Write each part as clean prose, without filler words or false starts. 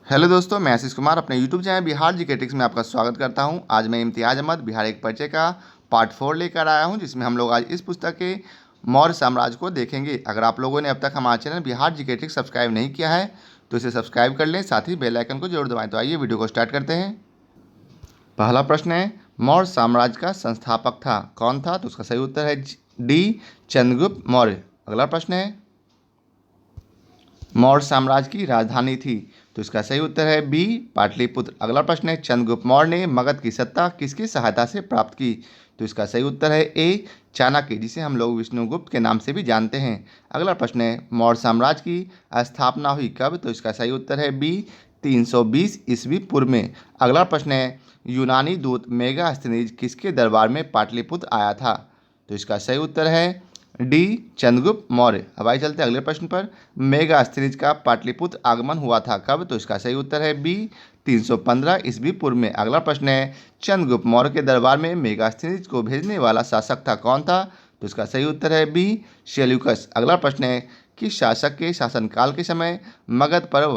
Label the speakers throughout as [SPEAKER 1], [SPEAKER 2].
[SPEAKER 1] Hello दोस्तों, मैं आशीष कुमार अपने YouTube channel Bihar GK tricks में आपका स्वागत करता हूं। आज मैं इम्तियाज अहमद बिहार एक परिचय का पार्ट 4 लेकर आया हूं, जिसमें हम लोग आज इस पुस्तक के मौर्य साम्राज्य को देखेंगे। अगर आप लोगों ने अब तक हमारा channel Bihar GK tricks subscribe नहीं किया है तो इसे सब्सक्राइब कर लें, साथ ही बेल आइकन को जरूर दबाएं। तो आइए वीडियो को स्टार्ट करते हैं। पहला प्रश्न है, मौर्य साम्राज्य का संस्थापक था कौन था? तो उसका सही उत्तर है डी, चंद्रगुप्त मौर्य। अगला प्रश्न है, मौर्य साम्राज्य की राजधानी थी? तो इसका सही उत्तर है बी, पाटलिपुत्र। अगला प्रश्न है, चंद्रगुप्त मौर्य ने मगध की सत्ता किसकी सहायता से प्राप्त की? तो इसका सही उत्तर है ए, चाणक्य, जिसे हम लोग विष्णुगुप्त के नाम से भी जानते हैं। अगला प्रश्न है, मौर्य साम्राज्य की स्थापना हुई कब? तो इसका सही उत्तर है बी, 320 ईस्वी पूर्व में। अगला प्रश्न है, यूनानी दूत मेगास्थनीज किसके दरबार में पाटलिपुत्र आया था? तो इसका सही उत्तर है डी, चंद्रगुप्त मौर्य। अब आइए चलते अगले प्रश्न पर। मेगास्थनीज का पाटलिपुत्र आगमन हुआ था कब? तो इसका सही उत्तर है बी, 315 ईस्वी पूर्व में। अगला प्रश्न है, चंद्रगुप्त मौर्य के दरबार में मेगास्थनीज को भेजने वाला शासक था कौन था? तो इसका सही उत्तर है बी, सेल्यूकस। अगला प्रश्न है, किस शासक के शासनकाल के समय मगध पर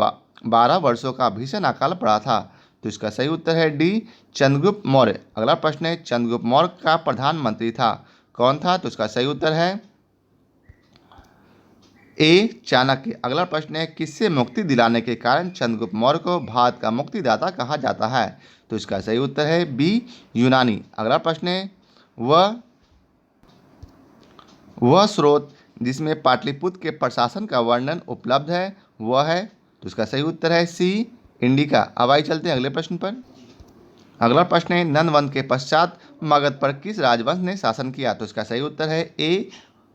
[SPEAKER 1] 12 वर्षों का भीषण अकाल पड़ा था? तो इसका सही उत्तर है डी, चंद्रगुप्त मौर्य। अगला प्रश्न है, चंद्रगुप्त मौर्य का प्रधानमंत्री था कौन था? तो इसका सही उत्तर है ए, चाणक्य। अगला प्रश्न है, किससे मुक्ति दिलाने के कारण चंद्रगुप्त मौर्य को भारत का मुक्तिदाता कहा जाता है? तो इसका सही उत्तर है बी, यूनानी। अगला प्रश्न है, वह स्रोत जिसमें पाटलिपुत्र के प्रशासन का वर्णन उपलब्ध है वह है? तो इसका सही उत्तर है सी, इंडिका। अब आइए चलते हैं अगले प्रश्न पर। अगला प्रश्न है, नंदवंश के पश्चात मगध पर किस राजवंश ने शासन किया? तो इसका सही उत्तर है ए,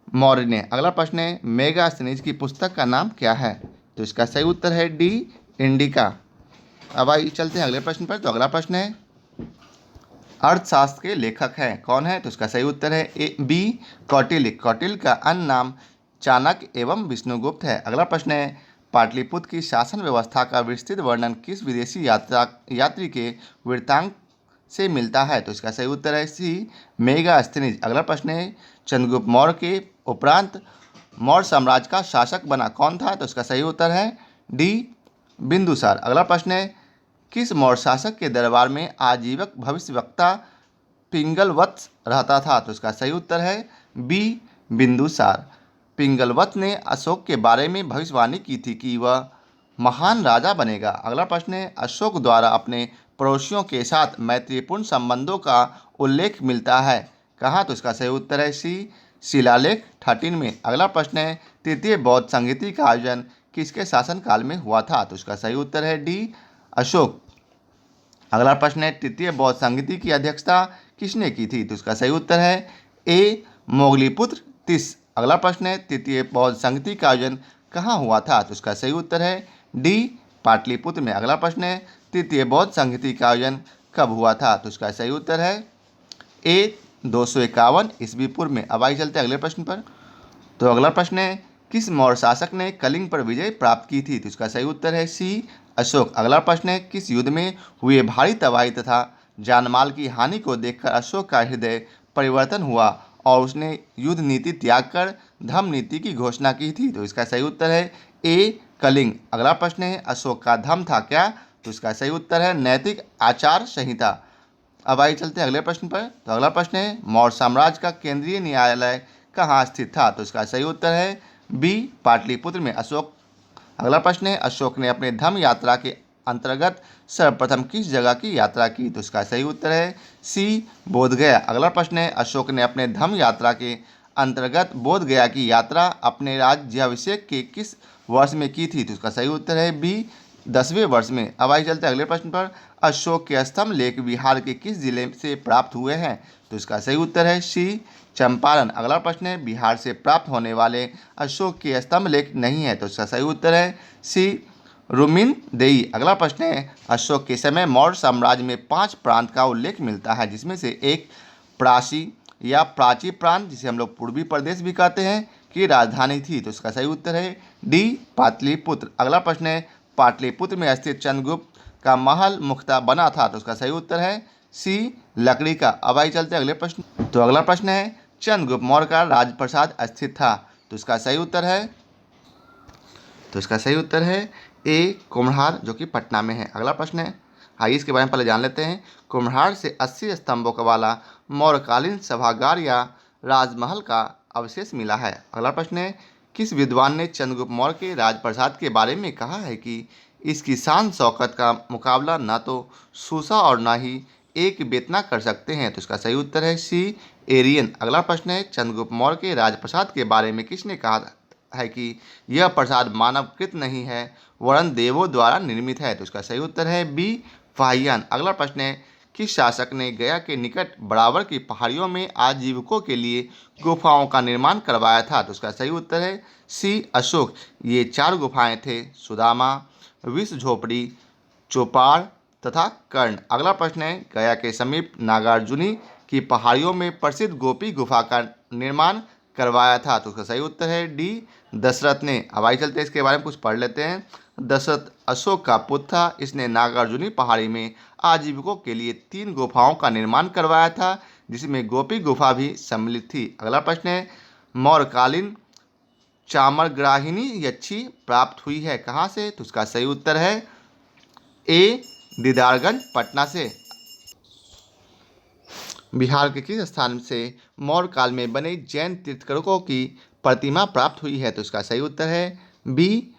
[SPEAKER 1] मौर्य ने। अगला प्रश्न है, मेगास्थनीज की पुस्तक का नाम क्या है? तो इसका सही उत्तर है डी, इंडिका। अब आइए चलते हैं अगले प्रश्न पर। तो अगला प्रश्न है, अर्थशास्त्र के लेखक हैं कौन है? तो इसका सही उत्तर है ए, बी, कौटिल्य। कौटिल्य का अन्य नाम चाणक्य एवं विष्णुगुप्त है। अगला प्रश्न है, पाटलिपुत्र की शासन व्यवस्था का विस्तृत वर्णन किस विदेशी यात्री के वृत्तांत से मिलता है? तो इसका सही उत्तर है सी, मेगास्थनीज। अगला प्रश्न है, चंद्रगुप्त मौर्य के उपरांत मौर्य साम्राज्य का शासक बना कौन था? तो इसका सही उत्तर है डी, बिंदुसार। अगला प्रश्न है, किस मौर्य शासक के दरबार में आजीवक भविष्यवक्ता पिंगलवत्स रहता था? तो इसका सही उत्तर है बी, बिंदुसार। पिंगलवत्स ने अशोक के बारे में भविष्यवाणी की थी कि वह महान राजा बनेगा। अगला प्रश्न है, अशोक द्वारा अपने पड़ोसियों के साथ मैत्रीपूर्ण संबंधों का उल्लेख मिलता है कहाँ? तो इसका सही उत्तर है सी, शिलालेख 13 में। अगला प्रश्न है, तृतीय बौद्ध संगीति का आयोजन किसके शासनकाल में हुआ था? तो इसका सही उत्तर है डी, अशोक। अगला प्रश्न है, तृतीय बौद्ध संगीति की अध्यक्षता किसने की थी? तो इसका सही उत्तर है ए, मोगलीपुत्र तीस। अगला प्रश्न है, तृतीय बौद्ध संगीति का आयोजन कहाँ हुआ था? तो इसका सही उत्तर है डी, पाटलिपुत्र में। अगला प्रश्न है, तृतीय बौद्ध संगीति का आयोजन कब हुआ था? तो इसका सही उत्तर है ए, 251 ईस्वी पूर्व में। अब आइए चलते अगले प्रश्न पर। तो अगला प्रश्न है, किस मौर्य शासक ने कलिंग पर विजय प्राप्त की थी? तो इसका सही उत्तर है सी, अशोक। अगला प्रश्न है, किस युद्ध में हुए भारी तबाही तथा जानमाल की हानि को देखकर अशोक का हृदय परिवर्तन हुआ और उसने युद्ध नीति त्याग कर धर्म नीति की घोषणा की थी? तो इसका सही उत्तर है ए, कलिंग। अगला प्रश्न है, अशोक का धर्म था क्या? तो इसका सही उत्तर है नैतिक आचार संहिता। अब आइए चलते हैं अगले प्रश्न पर। तो अगला प्रश्न है, मौर्य साम्राज्य का केंद्रीय न्यायालय कहाँ स्थित था? तो इसका सही उत्तर है बी, पाटलिपुत्र में। अगला प्रश्न है, अशोक ने अपने धम्म यात्रा के अंतर्गत सर्वप्रथम किस जगह की यात्रा की? तो इसका सही उत्तर है सी, बोधगया। अगला प्रश्न है, अशोक ने अपने धम्म यात्रा के अंतर्गत बोधगया की यात्रा अपने राज्याभिषेक के किस वर्ष में की थी? तो इसका सही उत्तर है बी, 10वें वर्ष में। अब आइए चलते हैं अगले प्रश्न पर। अशोक के स्तंभ लेख बिहार के किस जिले से प्राप्त हुए हैं? तो इसका सही उत्तर है सी, चंपारण। अगला प्रश्न है, बिहार से प्राप्त होने वाले अशोक के स्तंभ लेख नहीं है? तो इसका सही उत्तर है सी, रुमिनदेई। अगला प्रश्न है, अशोक के समय मौर्य साम्राज्य में 5 प्रांत का उल्लेख मिलता है, जिसमें से एक प्राची या प्राची प्रांत, जिसे हम लोग पूर्वी प्रदेश भी कहते हैं, की राजधानी थी? तो इसका सही उत्तर है डी, पाटलिपुत्र। अगला प्रश्न है, पाटलिपुत्र में स्थित चंद्रगुप्त का महल मुख्ता बना था? तो उसका सही उत्तर है सी, लकड़ी का। अब आइए चलते हैं अगले प्रश्न। तो अगला प्रश्न है, चंद्रगुप्त मौर्य का राजप्रसाद स्थित था? तो इसका सही उत्तर है ए कुम्हरार जो कि पटना में है। अगला प्रश्न है, आइए इसके बारे में पहले जान लेते हैं। कुम्हरार से 80 स्तंभों का वाला मौर्यकालीन सभागार या राजमहल का अवशेष मिला है। अगला प्रश्न है, किस विद्वान ने चंद्रगुप्त मौर्य के राजप्रसाद के बारे में कहा है कि इसकी शान शौकत का मुकाबला न तो सूसा और न ही एक बेतना कर सकते हैं? तो इसका सही उत्तर है सी एरियन। अगला प्रश्न है, चंद्रगुप्त मौर्य के राजप्रसाद के बारे में किसने कहा है कि यह प्रसाद मानवकृत नहीं है वरन देवों द्वारा निर्मित है? तो इसका सही उत्तर है बी फाहियान। अगला प्रश्न है, किस शासक ने गया के निकट बराबर की पहाड़ियों में आजीविकों के लिए गुफाओं का निर्माण करवाया था? तो इसका सही उत्तर है सी अशोक। ये 4 गुफाएं थे, सुदामा, विष झोपड़ी, चोपाड़ तथा कर्ण। अगला प्रश्न है, गया के समीप नागार्जुनी की पहाड़ियों में प्रसिद्ध गोपी गुफा का निर्माण करवाया था? तो उसका सही उत्तर है डी दशरथ ने। अब आइए चलते हैं इसके बारे में कुछ पढ़ लेते हैं। दशरथ अशोक का पुत्र था। इसने नागार्जुनी पहाड़ी में आजीविकों के लिए 3 गुफाओं का निर्माण करवाया था, जिसमें गोपी गुफा भी सम्मिलित थी। अगला प्रश्न है, मौर्यकालीन चामरग्राहिनी यक्षी प्राप्त हुई है कहाँ से? तो उसका सही उत्तर है ए दीदारगंज, पटना से। बिहार के किस स्थान से मौर्य काल में बने जैन तीर्थंकरों की प्रतिमा प्राप्त हुई है? तो इसका सही उत्तर है बी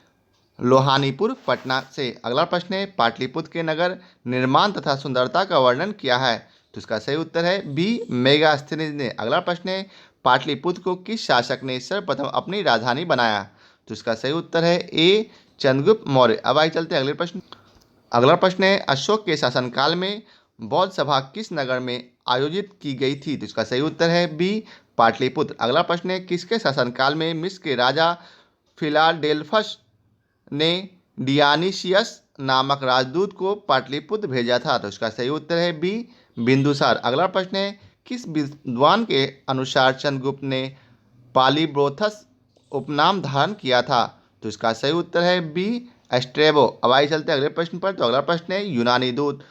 [SPEAKER 1] लोहानीपुर, पटना से। अगला प्रश्न है, पाटलिपुत्र के नगर निर्माण तथा सुंदरता का वर्णन किया है? तो इसका सही उत्तर है बी मेगास्थनीज ने। अगला प्रश्न है, पाटलिपुत्र को किस शासक ने सर्वप्रथम अपनी राजधानी बनाया? तो इसका सही उत्तर है ए चंद्रगुप्त मौर्य। अब आइए चलते हैं अगले प्रश्न। अगला प्रश्न है, अशोक के शासनकाल में बौद्ध सभा किस नगर में आयोजित की गई थी? तो इसका सही उत्तर है बी पाटलिपुत्र। अगला प्रश्न है, किसके शासनकाल में मिस्र के राजा फिलाडेल्फस ने डियानीसियस नामक राजदूत को पाटलिपुत्र भेजा था? तो इसका सही उत्तर है बी बिंदुसार। अगला प्रश्न है, किस विद्वान के अनुसार चंद्रगुप्त ने पालीब्रोथस उपनाम धारण किया था? तो इसका सही उत्तर है बी एस्ट्रेबो। अब आइए चलते हैं अगले प्रश्न पर। तो अगला प्रश्न है, यूनानी दूत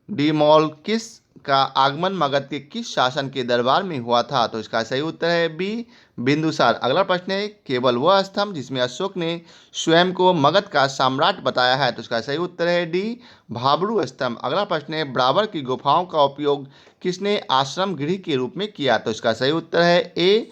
[SPEAKER 1] डीमोलकिस का आगमन मगध के किस शासन के दरबार में हुआ था? तो इसका सही उत्तर है बी बिंदुसार। अगला प्रश्न है, केवल वह स्तंभ जिसमें अशोक ने स्वयं को मगध का सम्राट बताया है? तो इसका सही उत्तर है डी भाबरू स्तंभ। अगला प्रश्न है, बराबर की गुफाओं का उपयोग किसने आश्रम गृह के रूप में किया? तो इसका सही उत्तर है ए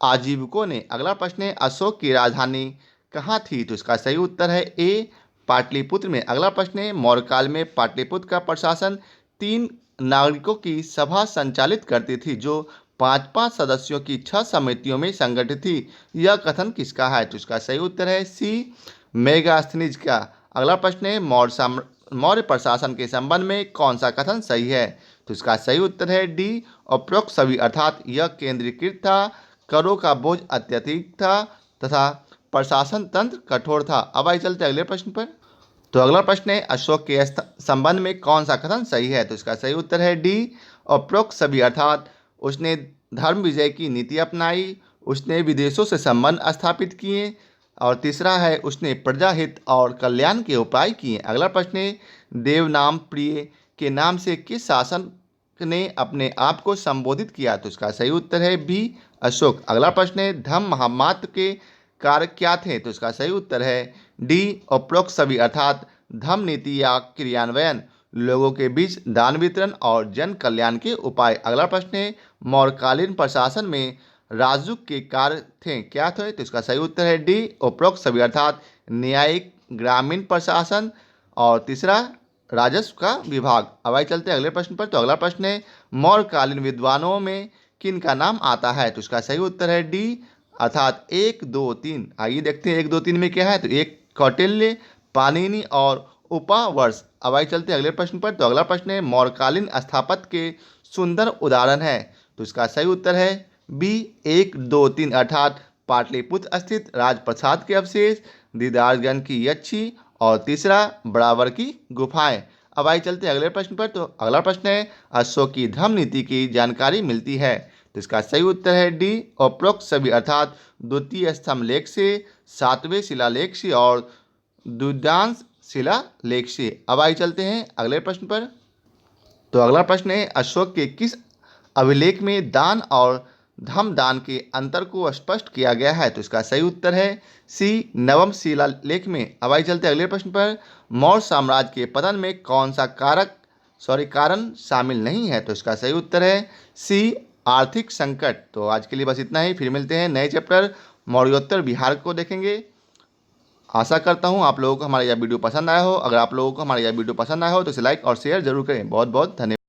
[SPEAKER 1] आजीविकों ने। अगला प्रश्न है, अशोक की राजधानी कहाँ थी? तो इसका सही उत्तर है ए पाटलिपुत्र में। अगला प्रश्न है, मौर्यकाल में पाटलिपुत्र का प्रशासन 3 नागरिकों की सभा संचालित करती थी जो 5-5 सदस्यों की 6 समितियों में संगठित थी। यह कथन किसका है? तो इसका सही उत्तर है सी मेगास्थनीज का। अगला प्रश्न है, मौर्य प्रशासन के संबंध में कौन सा कथन सही है? तो इसका सही उत्तर है डी उपरोक्त सभी, अर्थात यह केंद्रीकृत था, करों का बोझ अत्यधिक था तथा प्रशासन तंत्र कठोर था। अब आइए चलते अगले प्रश्न पर। तो अगला प्रश्न है, अशोक के संबंध में कौन सा कथन सही है? तो इसका सही उत्तर है डी उपरोक्त सभी, अर्थात उसने धर्म विजय की नीति अपनाई, उसने विदेशों से संबंध स्थापित किए, और तीसरा है उसने प्रजाहित और कल्याण के उपाय किए। अगला प्रश्न है, देवनाम प्रिय के नाम से किस शासक ने अपने आप को संबोधित किया? तो इसका सही उत्तर है बी अशोक। अगला प्रश्न है, धम्म महामात्र के कार्य क्या थे? तो इसका सही उत्तर है डी उपरोक्त सभी, अर्थात धम्म नीति या क्रियान्वयन, लोगों के बीच दान वितरण और जन कल्याण के उपाय। अगला प्रश्न है, मौर्यकालीन प्रशासन में राजस्व के कार्य थे क्या थे? तो इसका सही उत्तर है डी उपरोक्त सभी, अर्थात न्यायिक, ग्रामीण प्रशासन और तीसरा राजस्व का विभाग। अब आइए चलते हैं अगले प्रश्न पर। तो अगला प्रश्न है, मौर्यकालीन विद्वानों में किन का नाम आता है? तो इसका सही उत्तर है डी, अर्थात 1, 2, 3। आइए देखते हैं 1, 2, 3 में क्या है। तो एक कौटिल्य, पाणिनि और उपावर्ष। अब आइए चलते हैं अगले प्रश्न पर। तो अगला प्रश्न है, मौर्यकालीन स्थापत्य के सुंदर उदाहरण है? तो इसका सही उत्तर है बी 1, 2, 3, अर्थात पाटलिपुत्र स्थित राजप्रसाद के अवशेष, दीदारगंज की यक्षी और तीसरा बराबर की गुफाएं। अब आइए चलते हैं अगले प्रश्न पर। तो अगला प्रश्न है, अशोक की धम्म नीति की जानकारी मिलती है? तो इसका सही उत्तर है डी उपरोक्त सभी, अर्थात द्वितीय स्तंभ लेख से, 7वें शिलालेख से और द्वितीयांश शिलालेख से। अब आइए चलते हैं अगले प्रश्न पर। तो अगला प्रश्न है, अशोक के किस अभिलेख में दान और धम दान के अंतर को स्पष्ट किया गया है? तो इसका सही उत्तर है सी, नवम शिलालेख में। अब आइए चलते हैं अगले प्रश्न पर। मौर्य साम्राज्य के पतन में कौन सा कारण शामिल नहीं है? तो इसका सही उत्तर है सी, आर्थिक संकट। तो आज के लिए बस इतना ही, फिर मिलते हैं नए चैप्टर मौर्योत्तर बिहार को देखेंगे। आशा करता हूँ आप लोगों को हमारा यह वीडियो पसंद आया हो। अगर आप लोगों को हमारा यह वीडियो पसंद आया हो तो इसे लाइक और शेयर जरूर करें। बहुत बहुत धन्यवाद।